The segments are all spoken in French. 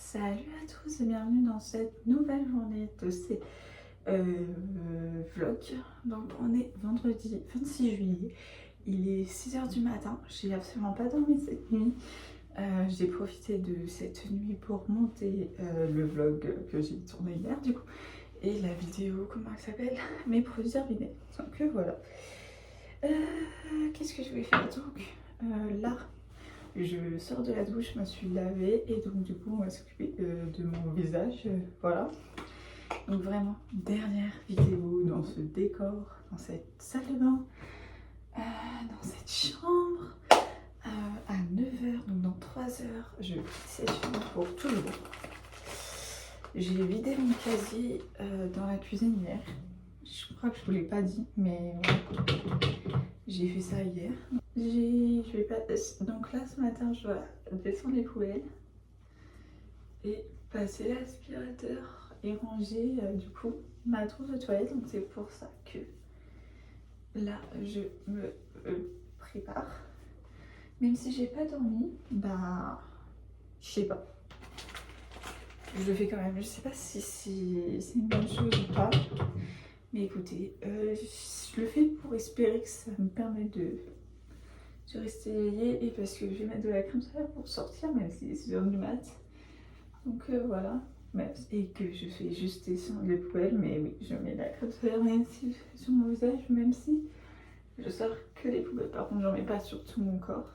Salut à tous et bienvenue dans cette nouvelle journée de ces vlogs. Donc on est vendredi 26 juillet, il est 6h du matin, j'ai absolument pas dormi cette nuit. J'ai profité de cette nuit pour monter le vlog que j'ai tourné hier du coup. Et la vidéo, comment elle s'appelle? Mes produits terminés. Donc voilà. Qu'est-ce que je vais faire donc là? Je sors de la douche, je me suis lavée et donc du coup on va s'occuper de mon visage, voilà. Donc vraiment, dernière vidéo dans ce décor, dans cette salle de bain, dans cette chambre, à 9h, donc dans 3h, je quitte cette chambre pour toujours. J'ai vidé mon casier dans la cuisine hier, je crois que je vous l'ai pas dit, mais voilà. J'ai fait ça hier. Je vais pas... Donc là ce matin je dois descendre les poubelles et passer l'aspirateur et ranger du coup ma trousse de toilette. Donc c'est pour ça que là je me prépare. Même si j'ai pas dormi, bah je sais pas. Je le fais quand même. Je sais pas si c'est une bonne chose ou pas. Mais écoutez, je le fais pour espérer que ça me permette de rester éveillée et parce que je vais mettre de la crème solaire pour sortir, même si c'est 6h du mat. Donc voilà. Et que je fais juste descendre les poubelles, mais oui, je mets de la crème solaire même si, sur mon visage, même si je sors que les poubelles. Par contre, j'en mets pas sur tout mon corps.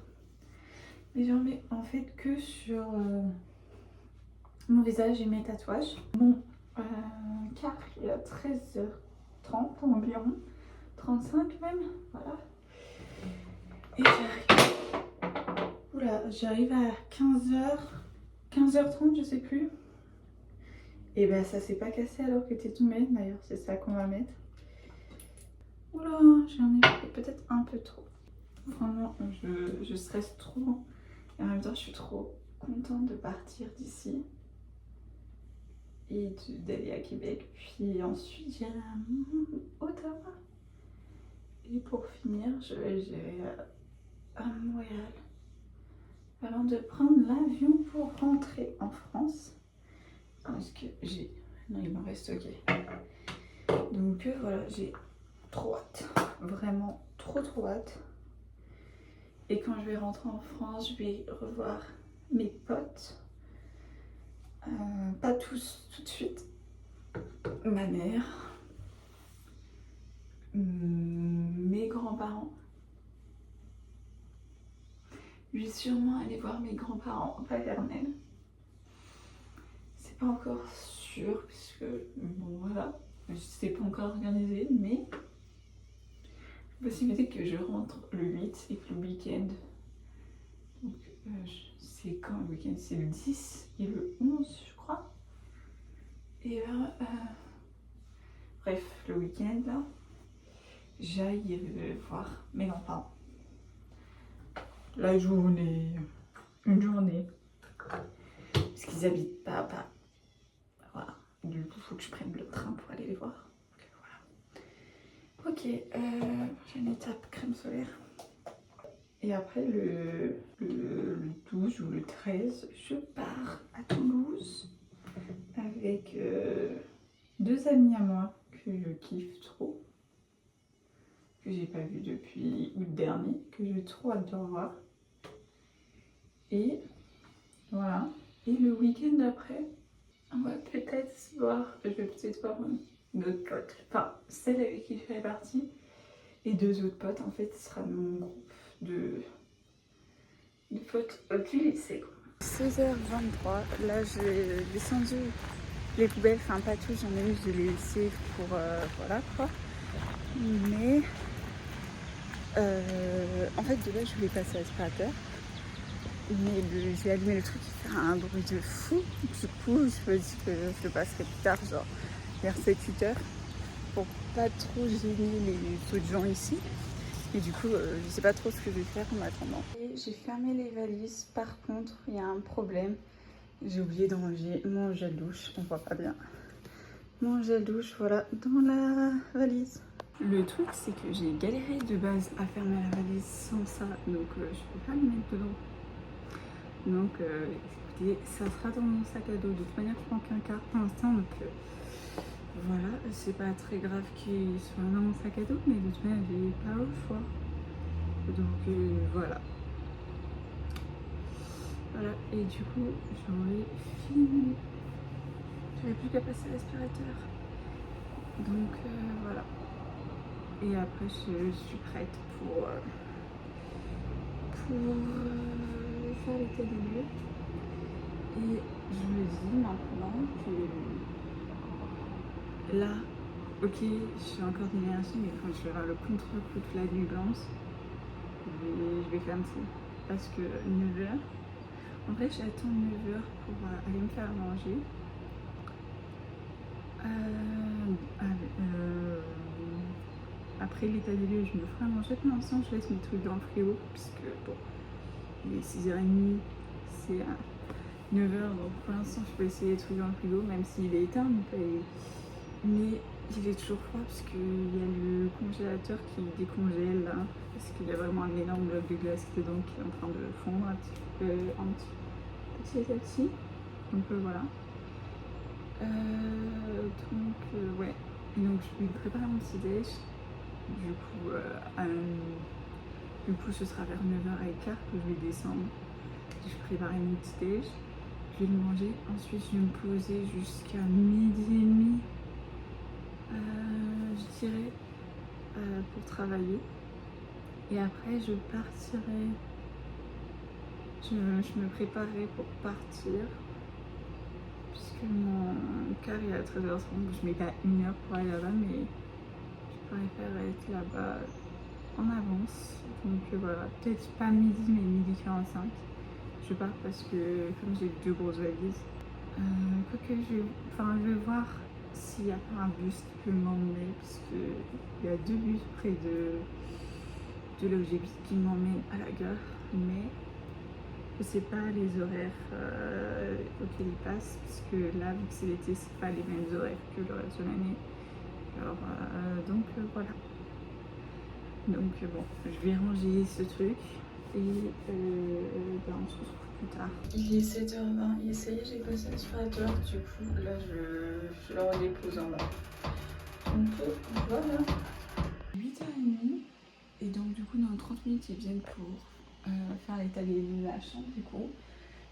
Mais j'en mets en fait que sur mon visage et mes tatouages. Bon, car il est à 13h30 environ, 35 même, voilà. Et j'arrive à 15h30, je sais plus. Et bah ça s'est pas cassé alors que t'es tombé, d'ailleurs c'est ça qu'on va mettre. Oula, j'en ai fait peut-être un peu trop. Vraiment, je stresse trop. Et en même temps, je suis trop contente de partir d'ici. Et d'aller à Québec. Puis ensuite, j'irai à Ottawa. Et pour finir, j'irai à Montréal. Avant de prendre l'avion pour rentrer en France. Parce que j'ai... Non, il m'en reste, ok. Donc voilà, j'ai trop hâte. Vraiment trop hâte. Et quand je vais rentrer en France, je vais revoir mes potes. Pas tous tout de suite. Ma mère. Mes grands-parents. Je vais sûrement aller voir mes grands-parents paternels. C'est pas encore sûr, puisque bon voilà, c'est pas encore organisé, mais possibilité que je rentre le 8 et que le week-end, donc c'est quand le week-end? C'est le 10 et le 11 je crois. Et bref, le week-end là, j'aille voir mes grands-parents. La journée, une journée, parce qu'ils habitent pas. Voilà, du coup il faut que je prenne le train pour aller les voir. Ok, prochaine étape, crème solaire. Et après le 12 ou le 13, je pars à Toulouse avec deux amis à moi que je kiffe trop, que j'ai pas vu depuis août dernier, que j'ai trop hâte de revoir. Et voilà. Et le week-end d'après, on va peut-être se voir, je vais peut-être voir notre pote, enfin celle avec qui je fais partie, et deux autres potes. En fait, ce sera mon groupe de potes du lycée. 16h23, là j'ai descendu les poubelles, enfin pas tout, j'en ai eu, je l'ai laissé pour voilà quoi. Mais en fait de là je voulais passer à l'aspirateur, mais j'ai allumé le truc qui fait un bruit de fou. Du coup je me dis que je le passerai plus tard, genre vers 7-8h, pour pas trop gêner les autres gens ici. Et du coup, je sais pas trop ce que je vais faire en attendant. Et j'ai fermé les valises. Par contre, il y a un problème. J'ai oublié d'enlever mon gel douche. On voit pas bien. Mon gel douche, voilà, dans la valise. Le truc, c'est que j'ai galéré de base à fermer la valise sans ça. Donc, je peux pas le mettre dedans. Donc, écoutez, ça sera dans mon sac à dos. De toute manière, je prends qu'un quart pour l'instant, donc voilà, c'est pas très grave qu'il soit dans mon sac à dos, mais de toute manière, j'ai pas le choix. Donc voilà. Voilà, et du coup, j'en ai fini. J'avais plus qu'à passer l'aspirateur. Donc voilà. Et après, je suis prête pour faire l'état des lieux. Et je me dis maintenant que là, ok, je suis encore d'énergie, mais quand je vais avoir le contre-coup de la nuit blanche, je vais faire un petit. Parce que 9h, en vrai, j'attends 9h pour aller me faire manger. Après l'état des lieux, je me ferai manger. Pour l'instant, je laisse mes trucs dans le frigo, puisque bon, il est 6h30, c'est 9h, donc pour l'instant, je peux essayer les trucs dans le frigo, même s'il est éteint, mais il est toujours froid, parce qu'il y a le congélateur qui décongèle là, parce qu'il y a vraiment un énorme bloc de glace qui est dedans, qui est en train de fondre un petit à petit. Donc voilà. Ouais. Et donc je lui prépare mon petit déj. Du coup, ce sera vers 9h15 que je vais descendre. Je préparerai mon petit déj. Je vais le manger. Ensuite, je vais me poser jusqu'à 12h30. Je dirais pour travailler. Et après, je partirai. Je me préparerai pour partir. Puisque mon car est à 13h30. Je mets pas 1h pour aller là-bas, mais je préfère être là-bas en avance. Donc voilà, peut-être pas midi, mais midi 45. Je pars parce que comme j'ai 2 grosses valises, quoique je vais voir s'il n'y a pas un bus qui peut m'emmener, parce qu'il y a 2 bus près de là où j'habite qui m'emmènent à la gare, mais je sais pas les horaires auxquels ils passent, parce que là, vu que c'est l'été, c'est pas les mêmes horaires que le reste de l'année. Alors donc voilà. Donc bon, je vais ranger ce truc et on se retrouve plus tard. Il est 7h20, et ça y est, j'ai passé l'aspirateur. Du coup, là, je le redépose en bas. Donc voilà. 8h30. Et donc du coup, dans 30 minutes, ils viennent pour faire l'état des lieux de la chambre. Du coup,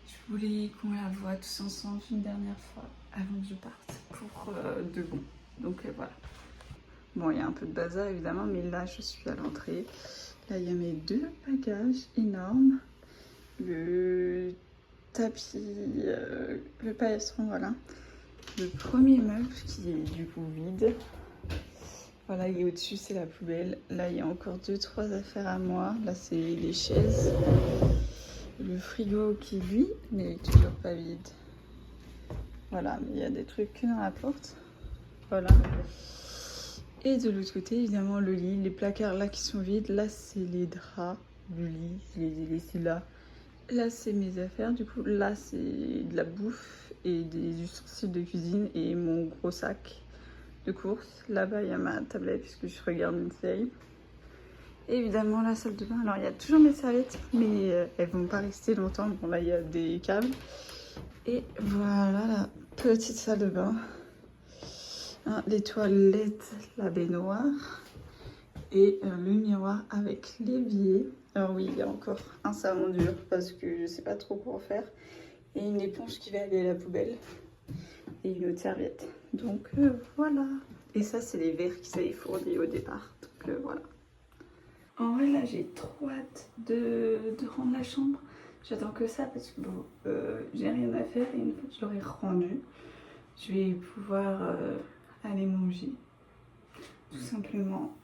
je voulais qu'on la voie tous ensemble une dernière fois avant que je parte pour de bon. Donc voilà. Bon, il y a un peu de bazar évidemment, mais là je suis à l'entrée. Là il y a mes 2 bagages énormes. Le tapis, le paillasson, voilà. Le premier meuble qui est du coup vide. Voilà, et au-dessus c'est la poubelle. Là il y a encore 2-3 affaires à moi. Là c'est les chaises. Le frigo qui lui n'est toujours pas vide. Voilà, mais il y a des trucs dans la porte. Voilà. Et de l'autre côté, évidemment, le lit, les placards là qui sont vides. Là, c'est les draps du lit, je les ai laissés là. Là, c'est mes affaires. Du coup, là, c'est de la bouffe et des ustensiles de cuisine et mon gros sac de course. Là-bas, il y a ma tablette puisque je regarde une série. Et évidemment, la salle de bain. Alors, il y a toujours mes serviettes, mais elles vont pas rester longtemps. Bon, là, il y a des câbles. Et voilà la petite salle de bain. Les toilettes, la baignoire et le miroir avec l'évier. Alors oui, il y a encore un savon dur parce que je sais pas trop quoi en faire. Et une éponge qui va aller à la poubelle. Et une autre serviette. Donc voilà. Et ça, c'est les verres qu'ils avaient fournis au départ. Donc voilà. En vrai, là, j'ai trop hâte de rendre la chambre. J'attends que ça parce que bon, j'ai rien à faire. Et une fois que je l'aurai rendu, je vais pouvoir aller manger. Tout simplement.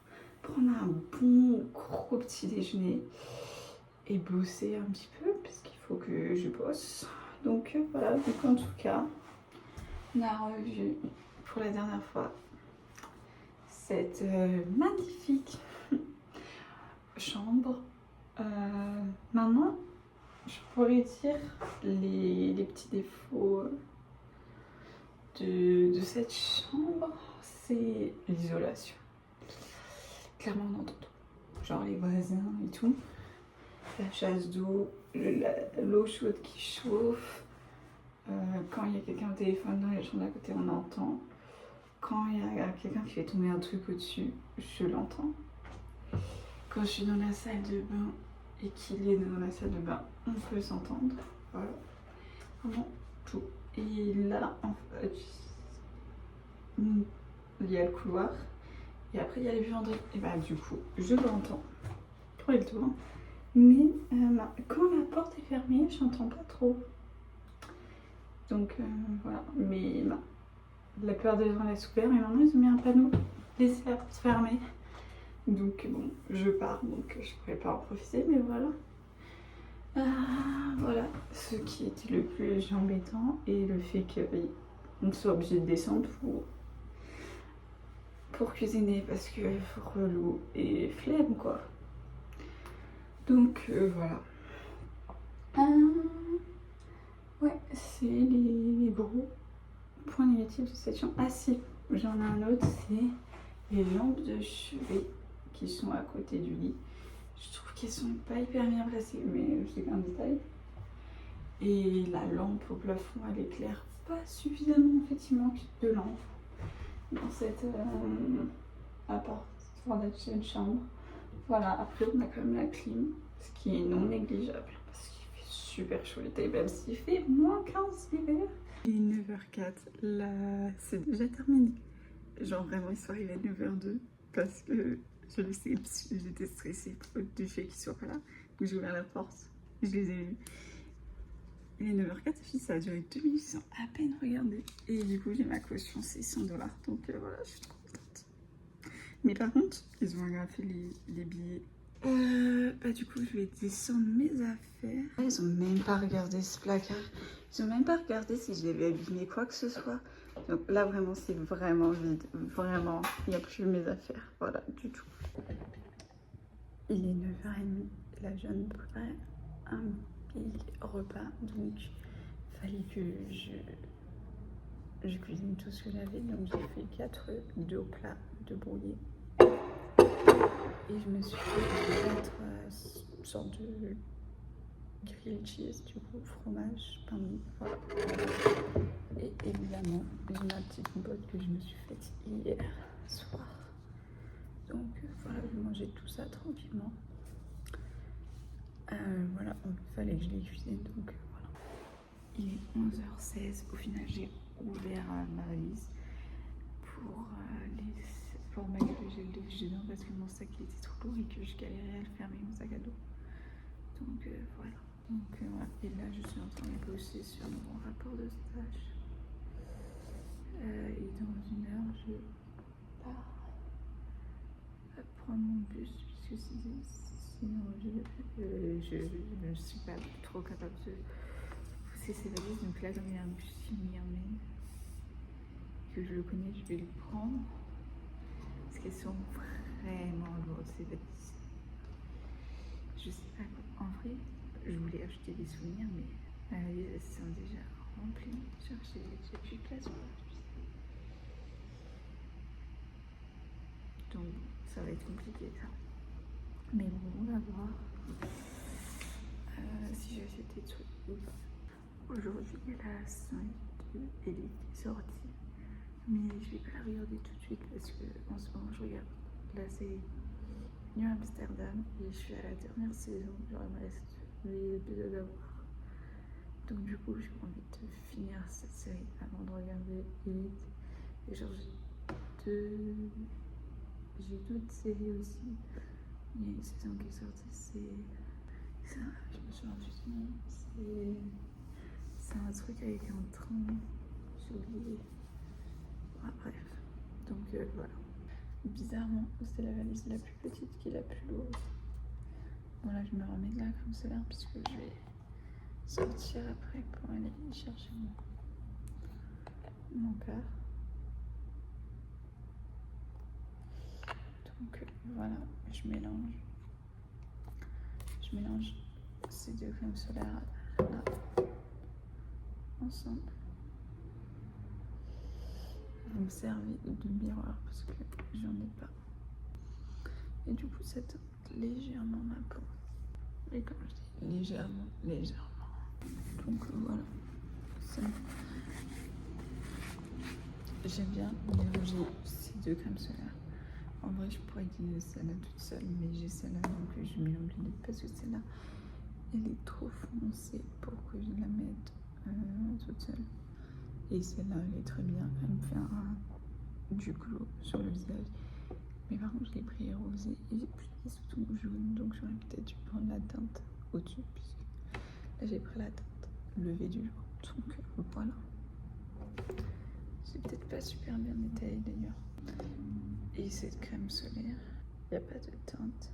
Prendre un bon gros petit déjeuner. Et bosser un petit peu parce qu'il faut que je bosse. Donc voilà. Donc en tout cas, on a revu pour la dernière fois cette magnifique chambre. Maintenant, je pourrais dire les petits défauts de cette chambre, c'est l'isolation. Clairement, on entend tout. Genre les voisins et tout. La chasse d'eau, l'eau chaude qui chauffe. Quand il y a quelqu'un au téléphone dans les chambres d'à côté, on entend. Quand il y a quelqu'un qui fait tomber un truc au-dessus, je l'entends. Quand je suis dans la salle de bain et qu'il est dans la salle de bain, on peut s'entendre. Voilà. Vraiment tout. Et là, en fait, il y a le couloir. Et après, il y a les buanderies. Et bah, du coup, je l'entends. Pour le tour. Mais quand la porte est fermée, je n'entends pas trop. Donc voilà. Mais la plupart des gens laissent ouvert. Mais maintenant, ils ont mis un panneau. Laissez la porte fermée. Donc bon, je pars. Donc je ne pourrais pas en profiter. Mais voilà. Voilà. Ce qui était le plus embêtant. Et le fait qu'on soit obligé de descendre pour cuisiner. Parce que relou et flemme quoi. Donc voilà. Ouais, c'est les gros points négatifs de cette chambre. Ah si, j'en ai un autre, c'est les lampes de chevet qui sont à côté du lit. Je trouve qu'elles sont pas hyper bien placées, mais c'est qu'un détail. Et la lampe au plafond, elle éclaire pas suffisamment. En fait, il manque de lampes dans cette appart, dans cette chambre. Voilà, après on a quand même la clim, ce qui est non négligeable parce qu'il fait super chaud l'été, même s'il fait moins 15 l'hiver. Il est 9h04, là c'est déjà terminé. Genre vraiment ils sont arrivés à 9h02 parce que je le sais, j'étais stressée du fait qu'ils soient pas là. Donc j'ai ouvert la porte, je les ai vus. Il est 9h04, ça a duré 2 minutes, ils ont à peine regardé. Et du coup j'ai ma caution, c'est 100$. Donc voilà, je suis trop contente. Mais par contre, ils ont agrafé les billets. Bah du coup, je vais descendre mes affaires. Ils ont même pas regardé ce placard. Ils ont même pas regardé si je devais abîmer quoi que ce soit. Donc là, vraiment, c'est vraiment vide. Vraiment, il n'y a plus mes affaires. Voilà, du tout. Il est 9h30. Là, je viens de préparer un petit repas. Donc, il fallait que je cuisine tout ce que j'avais. Donc, j'ai fait 4 œufs, 2 plats de brouillé. Et je me suis fait 4 sortes de grilled cheese, du coup, fromage, pain de mie, voilà. Et évidemment, j'ai ma petite botte que je me suis faite hier soir. Donc voilà, je vais manger tout ça tranquillement. Voilà, il fallait que je les cuisine, donc voilà. Il est 11h16, au final j'ai ouvert ma valise pour mettre le gel douche dedans parce que mon sac il était trop lourd et que je galérais à le fermer, mon sac à dos. Donc voilà. Donc voilà. Et là je suis en train de bosser sur mon rapport de stage. Et dans 1 heure je pars prendre mon bus puisque sinon je ne suis pas trop capable de pousser ces valises. Donc là comme il y a un bus qui m'y emmène, que je le connais, je vais le prendre. Parce qu'elles sont vraiment lourdes ces valises. Je sais pas quoi. En vrai, je voulais acheter des souvenirs, mais ma valise elles sont déjà remplies. Genre j'ai plus de place pour acheter. Donc ça va être compliqué ça. Mais bon, on va voir si j'achète des trucs ou pas. Aujourd'hui, il y a la 5 de Elite qui est sortie. Mais je vais pas la regarder tout de suite parce que en ce moment je regarde la série New Amsterdam et je suis à la dernière saison, genre il me reste 8 épisodes à voir. Donc du coup j'ai envie de finir cette série avant de regarder Elite. Et genre j'ai d'autres séries aussi. Il y a une saison qui est sortie, c'est ça, je me souviens du nom, c'est un truc avec un train, j'ai oublié. Ah, bref, donc voilà. Bizarrement, c'est la valise la plus petite qui est la plus lourde. Bon là, je me remets de la crème solaire puisque je vais sortir après pour aller chercher mon cœur. Donc voilà, je mélange ces 2 crèmes solaires là, ensemble. Vous me servez de miroir parce que j'en ai pas. Et du coup, ça teinte légèrement ma peau. Et comme je dis, légèrement. Donc voilà, seule. J'aime bien mélanger ces deux crèmes solaires. En vrai, je pourrais utiliser celle-là toute seule, mais j'ai celle-là donc je mélange les deux parce que celle-là elle est trop foncée pour que je la mette toute seule. Et celle-là elle est très bien, elle me fait du glow sur le visage. Mais par contre, je l'ai pris rosé et j'ai pris des sous jaune, donc j'aurais peut-être dû prendre la teinte au-dessus, puisque là j'ai pris la teinte levée du jour. Donc voilà. C'est peut-être pas super bien détaillé d'ailleurs. Et cette crème solaire, il n'y a pas de teinte.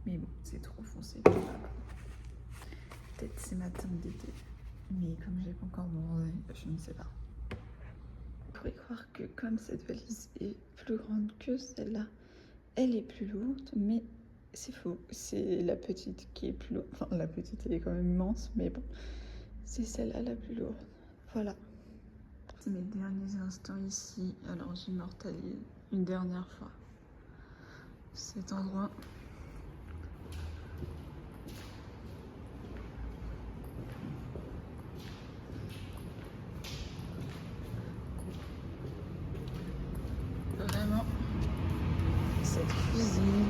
Mais bon, c'est trop foncé. Peut-être c'est ma teinte d'été. Mais comme j'ai pas encore bronzé, je ne sais pas. Vous pourrez croire que comme cette valise est plus grande que celle-là, elle est plus lourde, mais c'est faux. C'est la petite qui est plus lourde. Enfin, la petite, elle est quand même immense, mais bon. C'est celle-là la plus lourde. Voilà. C'est mes derniers instants ici. Alors, j'immortalise une dernière fois cet endroit. Vraiment, cette cuisine.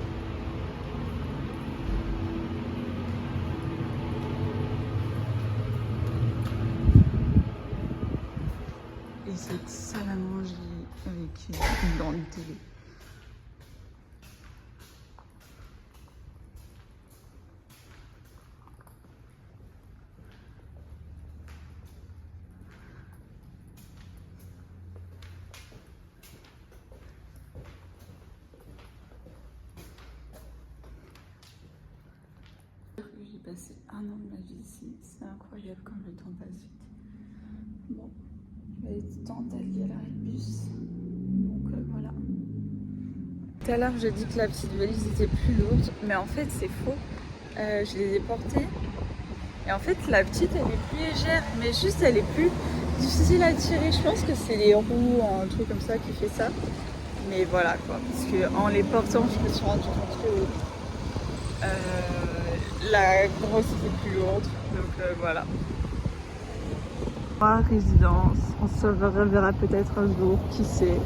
Et cette salle à manger avec une grande télé. J'ai passé un an de ma vie ici, c'est incroyable comme le temps passe vite. Bon, il va être temps d'aller à l'arrêt de bus, donc voilà. Tout à l'heure, je dis que la petite valise était plus lourde, mais en fait, c'est faux. Je les ai portées, et en fait, la petite, elle est plus légère, mais juste, elle est plus difficile à tirer. Je pense que c'est les roues, un truc comme ça qui fait ça. Mais voilà, quoi, parce que en les portant, je me suis rendu compte que la grosse était plus lourde, donc voilà. Résidence, on se reverra peut-être un jour, qui sait.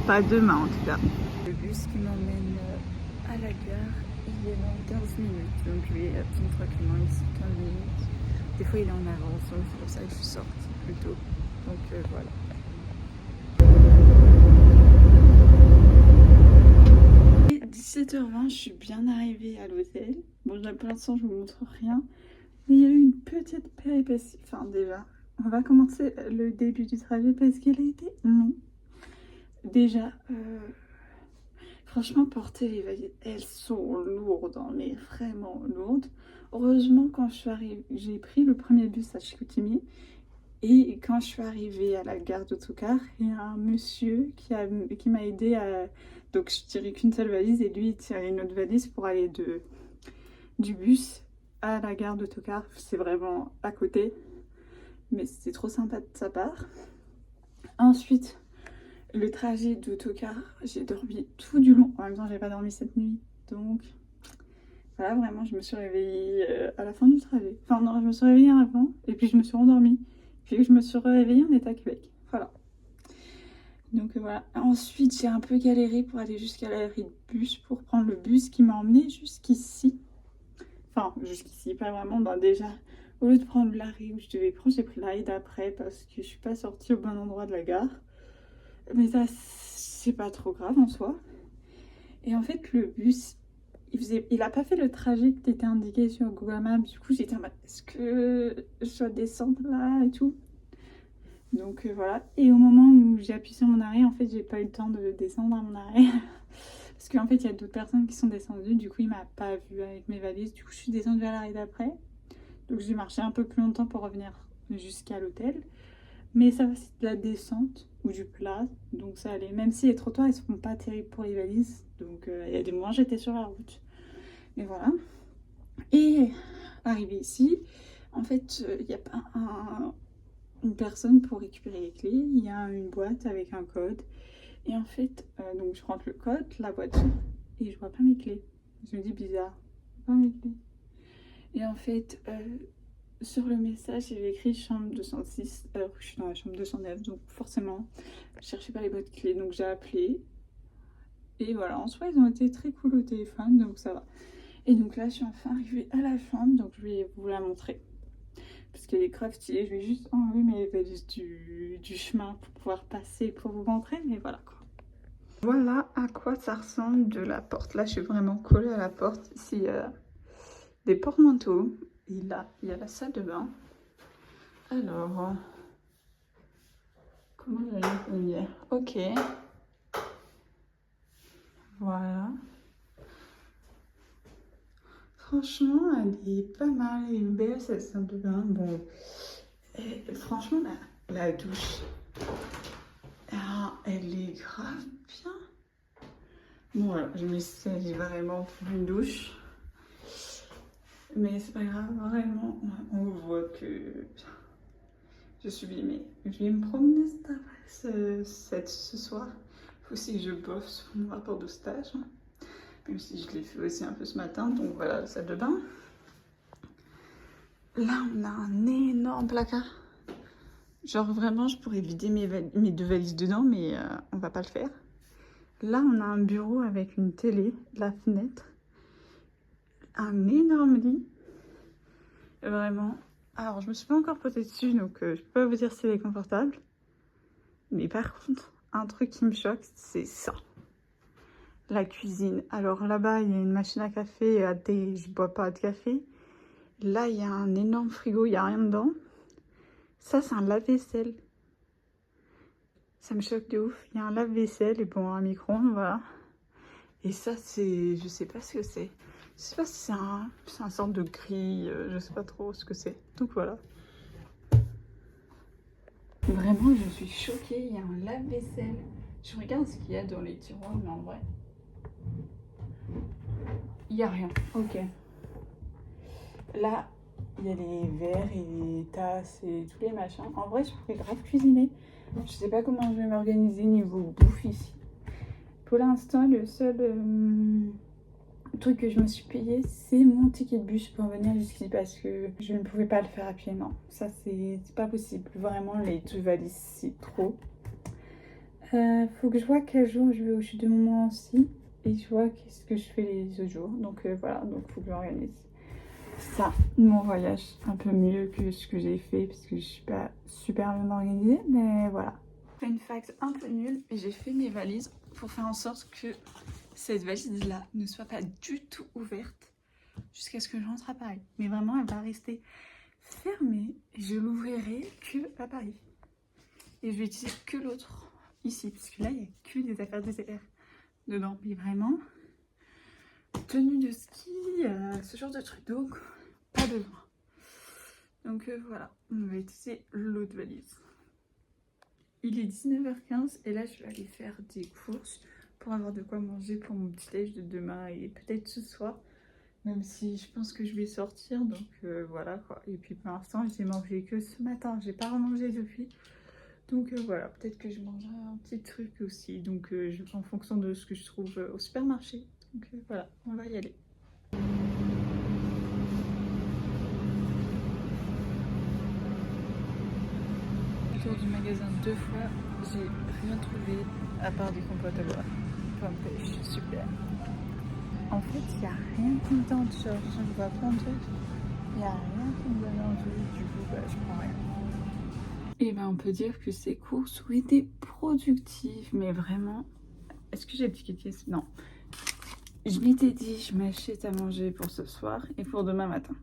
Pas demain en tout cas. Le bus qui m'emmène à la gare, il est dans 15 minutes, donc je vais attendre tranquillement ici 15 minutes. Des fois il est en avance, donc c'est pour ça que je suis sortie plus tôt, donc voilà. Et 17h20, je suis bien arrivée à l'hôtel. Bon, pour l'instant, je vous montre rien. Mais il y a eu une petite péripétie. Enfin, déjà, on va commencer le début du trajet parce qu'il a été long. Déjà, franchement, porter les valises, elles sont lourdes, hein, mais vraiment lourdes. Heureusement, quand je suis arrivée, j'ai pris le premier bus à Chicoutimi. Et quand je suis arrivée à la gare d'autocar, il y a un monsieur qui m'a aidé à... Donc je tirais qu'une seule valise et lui il tirait une autre valise pour aller du bus à la gare d'autocar. C'est vraiment à côté, mais c'était trop sympa de sa part. Ensuite, le trajet d'autocar, j'ai dormi tout du long. En même temps, j'ai pas dormi cette nuit, donc voilà, vraiment, je me suis réveillée à la fin du trajet. Enfin non, je me suis réveillée avant et puis je me suis endormie. Puis je me suis réveillée, on était à Québec. Voilà. Donc voilà. Ensuite, j'ai un peu galéré pour aller jusqu'à l'arrêt de bus pour prendre le bus qui m'a emmené jusqu'ici. Enfin, jusqu'ici, pas vraiment. Ben déjà, au lieu de prendre l'arrêt où je devais prendre, j'ai pris l'arrêt d'après parce que je suis pas sortie au bon endroit de la gare. Mais ça, c'est pas trop grave en soi. Et en fait, le bus, il a pas fait le trajet qui était indiqué sur Google Maps. Du coup, j'étais en mode, est-ce que je dois descendre là et tout? Donc voilà. Et au moment où j'ai appuyé sur mon arrêt, en fait, j'ai pas eu le temps de descendre à mon arrêt. Parce qu'en fait, il y a d'autres personnes qui sont descendues. Du coup, il m'a pas vue avec mes valises. Du coup, je suis descendue à l'arrêt d'après. Donc j'ai marché un peu plus longtemps pour revenir jusqu'à l'hôtel. Mais ça va, c'est de la descente ou du plat. Donc ça allait. Même si les trottoirs, ils sont pas terribles pour les valises. Donc il y a des moments, j'étais sur la route. Mais voilà. Et arrivé ici, en fait, il n'y a pas une personne pour récupérer les clés. Il y a une boîte avec un code. Et en fait, donc je rentre le code, la boîte s'ouvre et je vois pas mes clés. Je me dis bizarre, pas mes clés. Et en fait, sur le message, il y avait écrit chambre 206, alors que je suis dans la chambre 209, donc forcément, je cherchais pas les boîtes clés, donc j'ai appelé. Et voilà, en soi, ils ont été très cool au téléphone, donc ça va. Et donc là, je suis enfin arrivée à la chambre, donc je vais vous la montrer. Parce qu'elle est grave stylée, je vais juste enlever mes valises du chemin pour pouvoir passer, pour vous montrer, mais voilà quoi. Voilà à quoi ça ressemble de la porte. Là, je suis vraiment collée à la porte. Ici, il y a des porte-manteaux. Et là, il y a la salle de bain. Alors, comment je vais la lumière? Ok. Voilà. Franchement, elle est pas mal. Elle est belle, cette salle de bain. Bon, et franchement, la douche, elle est grave bien. Bon, voilà, je me suis vraiment pour une douche. Mais c'est pas grave, vraiment, on voit que je suis bimée. Je vais me promener ce soir. Il faut aussi que je bosse sur mon rapport de stage. Même si je l'ai fait aussi un peu ce matin. Donc voilà, la salle de bain. Là, on a un énorme placard. Genre vraiment, je pourrais vider mes 2 valises dedans, mais on va pas le faire. Là, on a un bureau avec une télé, la fenêtre. Un énorme lit. Vraiment. Alors, je me suis pas encore posée dessus, donc je peux pas vous dire si elle est confortable. Mais par contre, un truc qui me choque, c'est ça. La cuisine. Alors là-bas, il y a une machine à café et à thé. Je bois pas de café. Là, il y a un énorme frigo, il n'y a rien dedans. Ça, c'est un lave-vaisselle. Ça me choque de ouf. Il y a un lave-vaisselle et bon, un micro-ondes, voilà. Et ça, c'est... Je sais pas ce que c'est. Je sais pas si c'est un sorte de grille. Je sais pas trop ce que c'est. Donc voilà. Vraiment, je suis choquée. Il y a un lave-vaisselle. Je regarde ce qu'il y a dans les tiroirs, mais en vrai... Il n'y a rien. Ok. Là, il y a les verres et les tasses et tous les machins. En vrai, je pourrais grave cuisiner. Je sais pas comment je vais m'organiser niveau bouffe ici. Pour l'instant, le seul truc que je me suis payé, c'est mon ticket de bus pour venir jusqu'ici parce que je ne pouvais pas le faire à pied, non. Ça, c'est pas possible. Vraiment, les 2 valises, c'est trop. Faut que je vois quel jour je vais au chute de moment aussi. Et je vois qu'est-ce que je fais les autres jours. Donc voilà, donc faut que j'organise ça, mon voyage, un peu mieux que ce que j'ai fait parce que je suis pas super bien organisée, mais voilà. J'ai fait une fax un peu nulle et j'ai fait mes valises pour faire en sorte que cette valise-là ne soit pas du tout ouverte jusqu'à ce que je rentre à Paris. Mais vraiment, elle va rester fermée et je l'ouvrirai que à Paris. Et je vais utiliser que l'autre ici, parce que là, il n'y a que des affaires DCR dedans. Mais vraiment, tenue de ski, ce genre de truc, donc pas besoin. Donc voilà, on va utiliser l'autre valise. Il est 19h15 et là je vais aller faire des courses pour avoir de quoi manger pour mon petit déj de demain et peut-être ce soir. Même si je pense que je vais sortir, donc voilà quoi. Et puis pour l'instant j'ai mangé que ce matin, j'ai pas remangé depuis. Donc voilà, peut-être que je mangerai un petit truc aussi. Donc en fonction de ce que je trouve au supermarché. Donc voilà, on va y aller. Tour du magasin 2 fois, j'ai rien trouvé à part des compotes à boire. Pomme pêche, super. En fait, il n'y a rien qui me tente, genre je vois plein de trucs. Il n'y a rien qui me donne envie, du coup je prends rien. Et ben on peut dire que ces courses ont été productives, mais vraiment. Est-ce que j'ai étiqueté? Non. Je m'étais dit, je m'achète à manger pour ce soir et pour demain matin.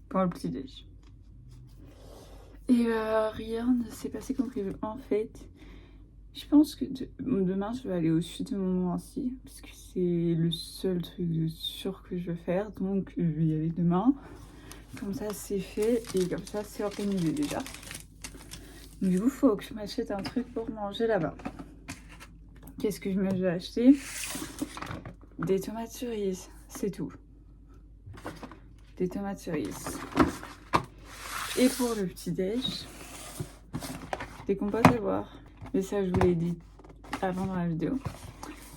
Pour le petit déj. Et rien ne s'est passé comme prévu. En fait, je pense que demain, je vais aller au sud de Montmorency, parce que c'est le seul truc de sûr que je veux faire. Donc, je vais y aller demain. Comme ça, c'est fait et comme ça, c'est organisé déjà. Du coup, il faut que je m'achète un truc pour manger là-bas. Qu'est-ce que je me vais acheter? Des tomates cerises, c'est tout. Des tomates cerises. Et pour le petit-déj, des compotes à boire. Mais ça, je vous l'ai dit avant dans la vidéo.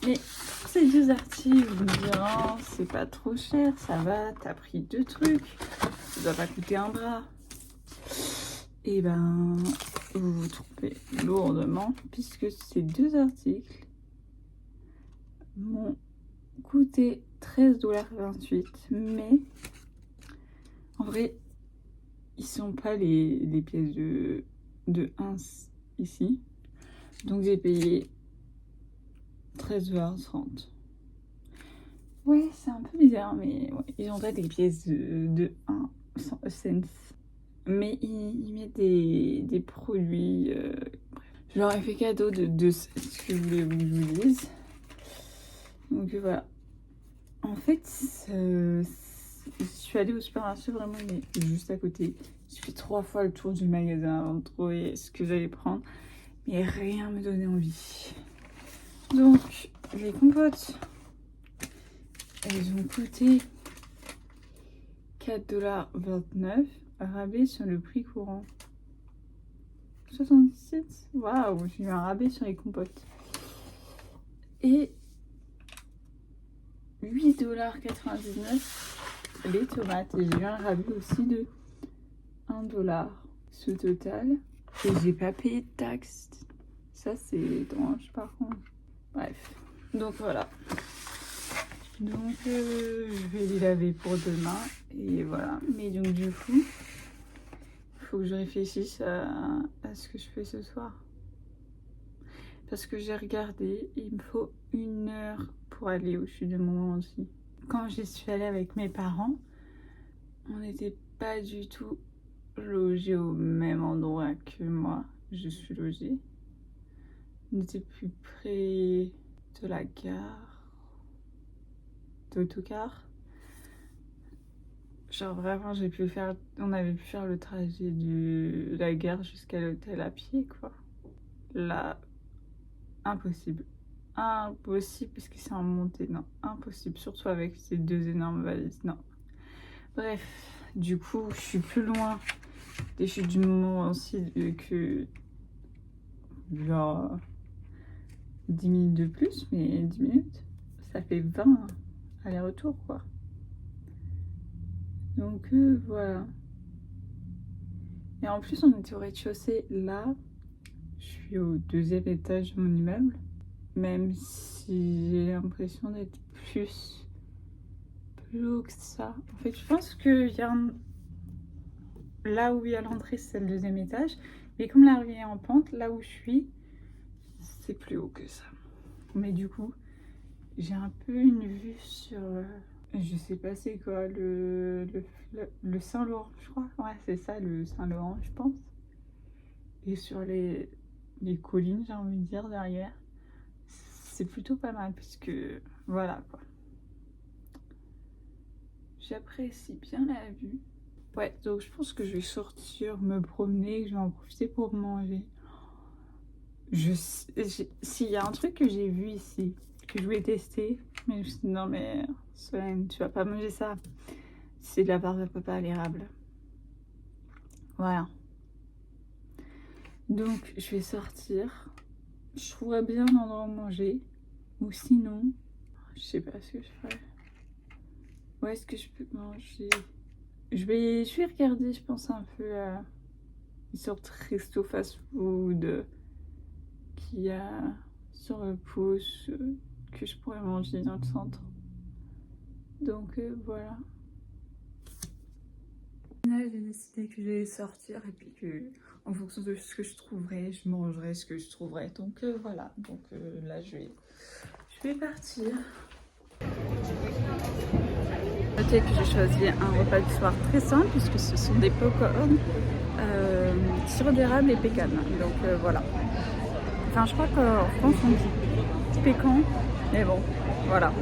Mais pour ces deux articles, vous me direz, oh, c'est pas trop cher, ça va, t'as pris 2 trucs, ça doit pas coûter un bras. Et ben, vous vous trompez lourdement, puisque ces 2 articles m'ont coûté 13,28 $. Mais en vrai, ils sont pas les pièces de 1 ici. Donc j'ai payé 13,30 $. Ouais, c'est un peu bizarre, mais ouais, ils ont pas des pièces de 1 cents. Mais ils mettent des produits. Je leur ai fait cadeau de ce que vous voulez que je vous dise. Donc voilà. En fait, je suis allée au supermarché vraiment, mais juste à côté. J'ai fait 3 fois le tour du magasin avant de trouver ce que j'allais prendre. Mais rien me donnait envie. Donc, les compotes, elles ont coûté 4,29 $, rabais sur le prix courant. 67, waouh, j'ai eu un rabais sur les compotes. Et 8,99 $ les tomates. Et j'ai eu un rabais aussi de 1 $. Ce total. Et j'ai pas payé de taxes. Ça, c'est étrange par contre. Bref. Donc voilà. Donc je vais les laver pour demain. Et voilà. Mais donc du coup, il faut que je réfléchisse à ce que je fais ce soir. Parce que j'ai regardé, il me faut 1 heure pour aller au sud de mon aussi. Quand j'y suis allée avec mes parents, on n'était pas du tout logés au même endroit que moi. Je suis logée. On était plus près de la gare, d'autocar. Genre vraiment, on avait pu faire le trajet de la gare jusqu'à l'hôtel à pied, quoi. Là, impossible. Impossible parce que c'est en montée, non, impossible. Surtout avec ces 2 énormes valises, non. Bref, du coup, je suis plus loin des chutes du Mont aussi que genre 10 minutes de plus, mais 10 minutes, ça fait 20 aller-retour, quoi. Donc voilà. Et en plus, on était au rez-de-chaussée. Là, je suis au 2e étage de mon immeuble. Même si j'ai l'impression d'être plus haut que ça. En fait, je pense que là où il y a l'entrée, c'est le 2e étage. Mais comme la rue est en pente, là où je suis, c'est plus haut que ça. Mais du coup, j'ai un peu une vue sur... je sais pas c'est quoi, le Saint-Laurent, je crois. Ouais, c'est ça, le Saint-Laurent, je pense. Et sur les collines, j'ai envie de dire, derrière. C'est plutôt pas mal, puisque voilà, quoi. J'apprécie bien la vue. Ouais, donc je pense que je vais sortir, me promener, que je vais en profiter pour manger. S'il y a un truc que j'ai vu ici, que je voulais tester, mais je me suis dit, non mais Solène, tu vas pas manger ça. C'est de la barbe à papa à l'érable. Voilà. Donc je vais sortir. Je trouverais bien un endroit où manger. Ou sinon, je sais pas ce que je ferais. Où est-ce que je peux manger? Je vais regarder, je pense, un peu à une sorte de resto fast-food qu'il y a sur le pouce que je pourrais manger dans le centre. Donc voilà. Là, j'ai décidé que j'allais sortir et puis que, en fonction de ce que je trouverais, je mangerais ce que je trouverais. Donc voilà. Donc là, je vais partir. Notez que j'ai choisi un repas du soir très simple puisque ce sont des popcorn, sirop d'érable et pécan. Donc voilà. Enfin, je crois qu'en France on dit pécan, mais bon, voilà.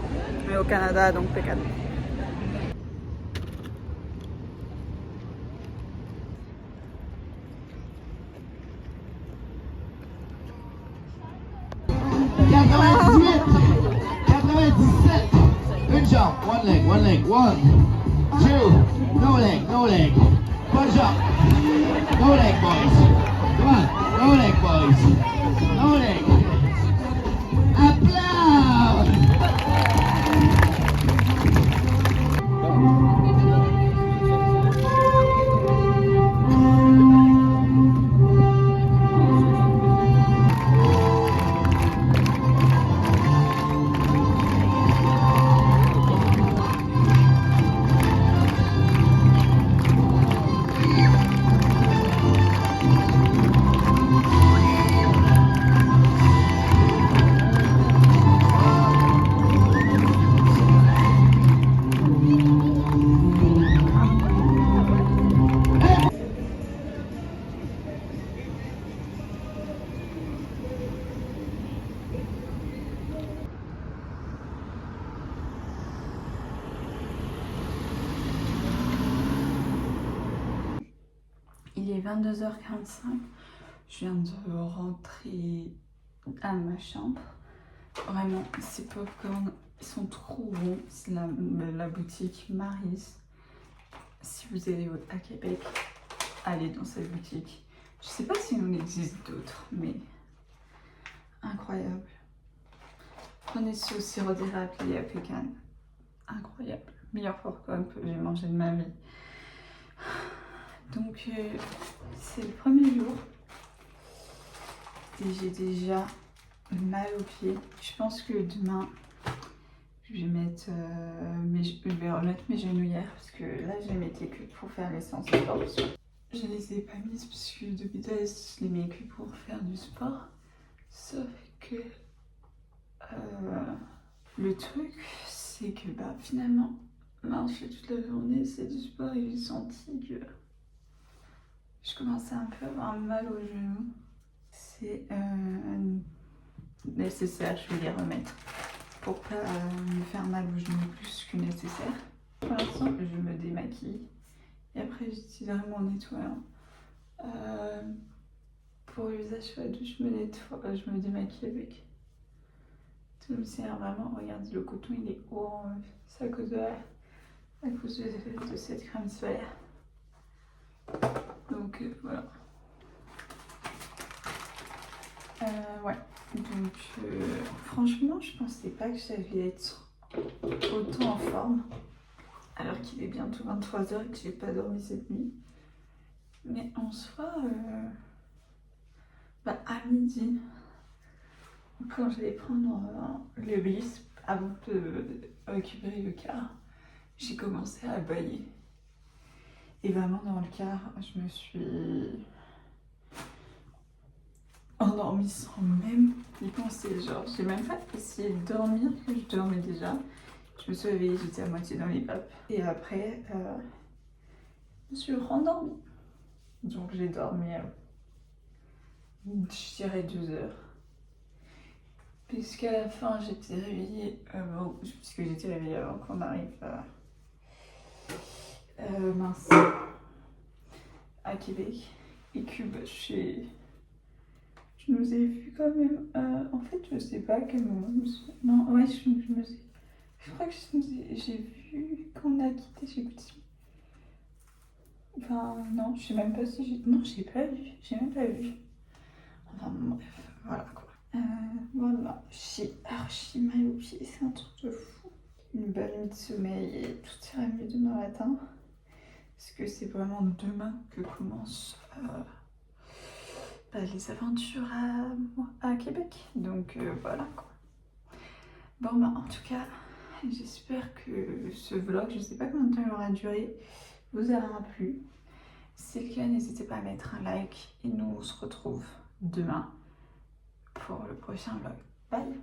Mais au Canada, donc pécan. Good job. One leg. 1, 2, no leg. Punch up. No leg, boys. Come on, no leg, boys. No leg. Applause. Il est 22h45. Je viens de rentrer à ma chambre. Vraiment, ces popcorn, ils sont trop bons. C'est la boutique Mary's. Si vous allez à Québec, allez dans cette boutique. Je sais pas s'il en existe d'autres, mais incroyable. Prenez ce sirop d'érable et à pécan. Incroyable. Meilleur popcorn que j'ai mangé de ma vie. Donc, c'est le premier jour. Et j'ai déjà mal aux pieds. Je pense que demain, je vais remettre mes genouillères parce que là, je les mettais que pour faire les séances de sport. Je les ai pas mises parce que depuis base, je les mets que pour faire du sport. Sauf que le truc, c'est que finalement, marcher toute la journée, c'est du sport et j'ai senti que je commençais un peu à avoir mal aux genoux. C'est nécessaire, je vais les remettre pour pas me faire mal aux genoux plus que nécessaire. Pour l'instant, je me démaquille et après j'utiliserai mon nettoyant. Pour le visage sous la douche, je me démaquille avec. Ça me sert vraiment. Regardez, le coton il est orange. C'est à cause de cette crème solaire. Donc voilà. Ouais. Donc franchement, je pensais pas que j'allais être autant en forme. Alors qu'il est bientôt 23h et que j'ai pas dormi cette nuit. Mais en soi, à midi, quand j'allais prendre le bus avant de récupérer le car, j'ai commencé à bâiller. Et vraiment dans le car, je me suis endormie sans même y penser. Genre, j'ai même pas essayé de dormir, que je dormais déjà. Je me suis réveillée, j'étais à moitié dans les papes. Et après, je me suis rendormie. Donc j'ai dormi, je dirais 2 heures. Puisqu'à la fin, j'étais réveillée, puisque j'étais réveillée avant qu'on arrive à Québec. Et que je nous ai vus quand même. En fait, je sais pas à quel moment. Non, ouais, je crois que j'ai vu qu'on a quitté. Enfin, non, je sais même pas si j'ai. Non, j'ai pas vu. J'ai même pas vu. Enfin, bref, voilà quoi. Voilà, j'ai archi mal aux pieds, c'est un truc de fou. Une bonne nuit de sommeil et tout ira mieux demain matin. Parce que c'est vraiment demain que commencent les aventures à Québec. Donc voilà quoi. Bon en tout cas, j'espère que ce vlog, je sais pas combien de temps il aura duré, vous aura plu. Si c'est le cas, n'hésitez pas à mettre un like et nous on se retrouve demain pour le prochain vlog. Bye!